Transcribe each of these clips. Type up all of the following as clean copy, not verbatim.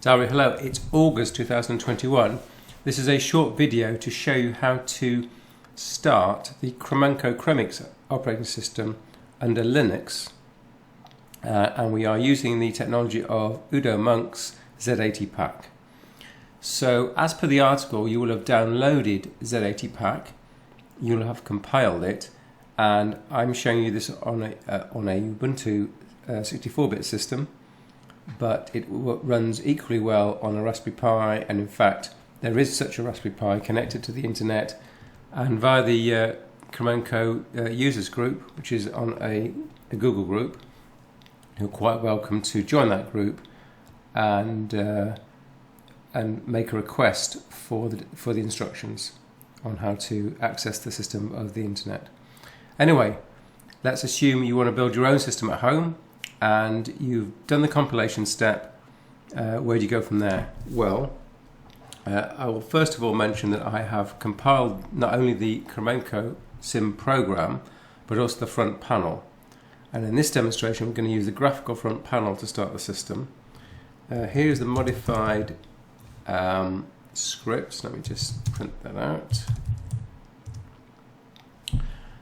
Diary, hello, it's August 2021. This is a short video to show you how to start the Cromemco Cromix operating system under Linux. And we are using the technology of Udo Monk's Z80Pack. So as per the article, you will have downloaded Z80Pack, you'll have compiled it, and I'm showing you this on a Ubuntu 64-bit system. But it runs equally well on a Raspberry Pi, and in fact there is such a Raspberry Pi connected to the internet and via the Cromemco users group, which is on a Google group. You're quite welcome to join that group and make a request for the instructions on how to access the system of the internet. Anyway, let's assume you want to build your own system at home. And you've done the compilation step. Where do you go from there? Well, I will first of all mention that I have compiled not only the Cromemco sim program, but also the front panel. And in this demonstration, we're going to use the graphical front panel to start the system. Here's the modified scripts. Let me just print that out.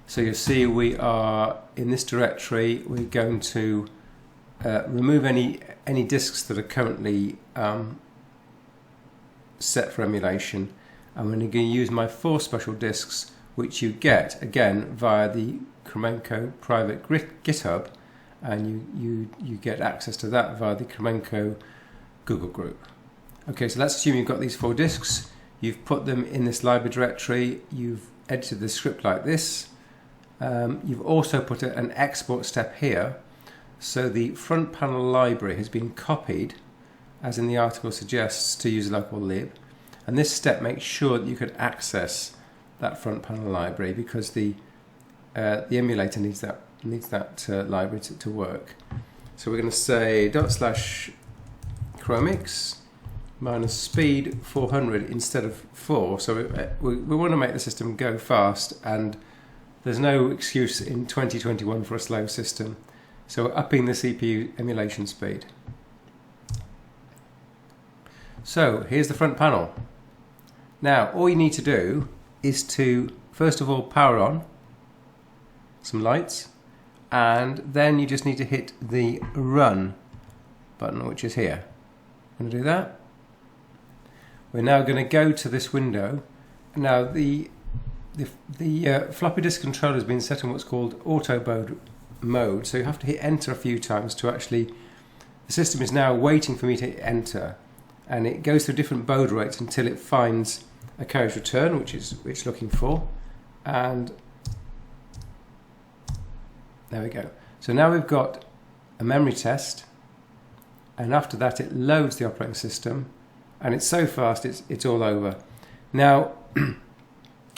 So you'll see we are in this directory. We're going to remove any disks that are currently set for emulation, and we're going to use my 4 special disks, which you get again via the Cromemco private GitHub, and you get access to that via the Cromemco Google group. Okay, so let's assume you've got these 4 disks, you've put them in this library directory, you've edited the script like this, you've also put an export step here. So the front panel library has been copied, as in the article suggests, to use local lib, and this step makes sure that you can access that front panel library, because the emulator needs that library to work. So we're going to say /Cromix minus speed 400 instead of 4. So we want to make the system go fast, and there's no excuse in 2021 for a slow system. So we're upping the CPU emulation speed. So here's the front panel. Now all you need to do is to first of all power on some lights, and then you just need to hit the run button, which is here. I'm going to do that. We're now going to go to this window. Now the floppy disk controller has been set in what's called auto mode, so you have to hit enter a few times to actually, the system is now waiting for me to hit enter, and it goes through different baud rates until it finds a carriage return, which it's looking for, and there we go. So now we've got a memory test, and after that it loads the operating system, and it's so fast it's all over. Now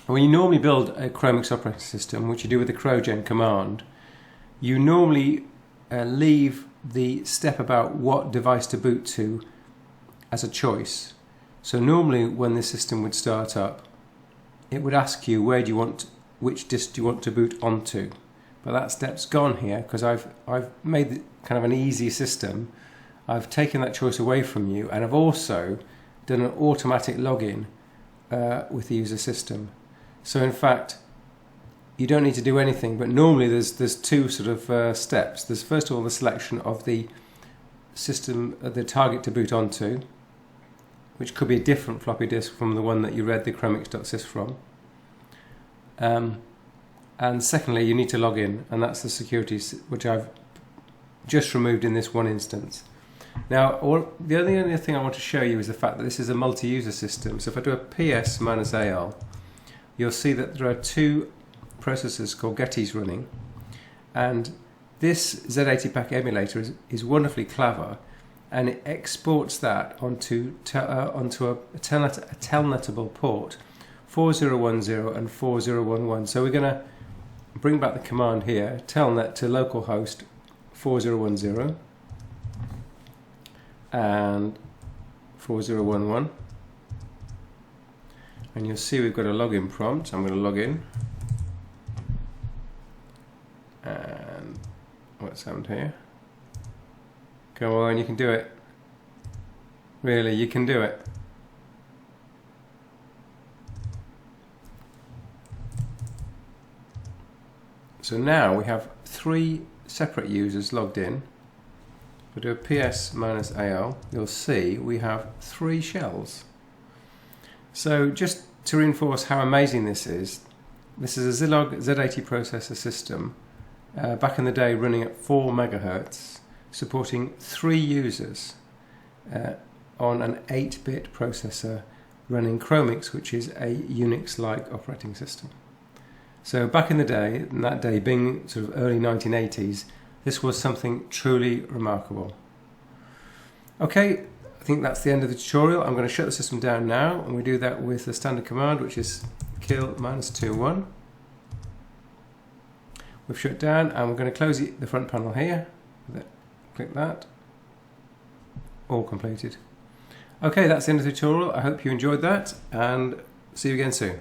when you normally build a Cromix operating system, which you do with the crowgen command, you normally leave the step about what device to boot to as a choice. So normally when the system would start up, it would ask you which disk do you want to boot onto. But that step's gone here, because I've made kind of an easy system. I've taken that choice away from you, and I've also done an automatic login with the user system. So in fact, you don't need to do anything, but normally there's 2 sort of steps. There's first of all the selection of the system, the target to boot onto, which could be a different floppy disk from the one that you read the cromix.sys from. And secondly, you need to log in, and that's the security, which I've just removed in this one instance. Now, the only other thing I want to show you is the fact that this is a multi-user system. So if I do a ps-al, you'll see that there are 2 processors called Gettys running, and this Z80Pack emulator is wonderfully clever, and it exports that onto a telnetable port 4010 and 4011. So we're going to bring back the command here, telnet to localhost 4010 and 4011, and you'll see we've got a login prompt. I'm going to log in. And what's happened here? Go on, you can do it. Really, you can do it. So now we have 3 separate users logged in. If we do a ps-al, you'll see we have 3 shells. So just to reinforce how amazing this is a Zilog Z80 processor system, back in the day running at 4 MHz, supporting 3 users on an 8-bit processor running Cromix, which is a Unix-like operating system. So back in the day, and that day being sort of early 1980s, this was something truly remarkable. Okay, I think that's the end of the tutorial. I'm going to shut the system down now, and we do that with the standard command, which is kill -21. We've shut down, and we're going to close the front panel here. Click that. All completed. Okay, that's the end of the tutorial. I hope you enjoyed that, and see you again soon.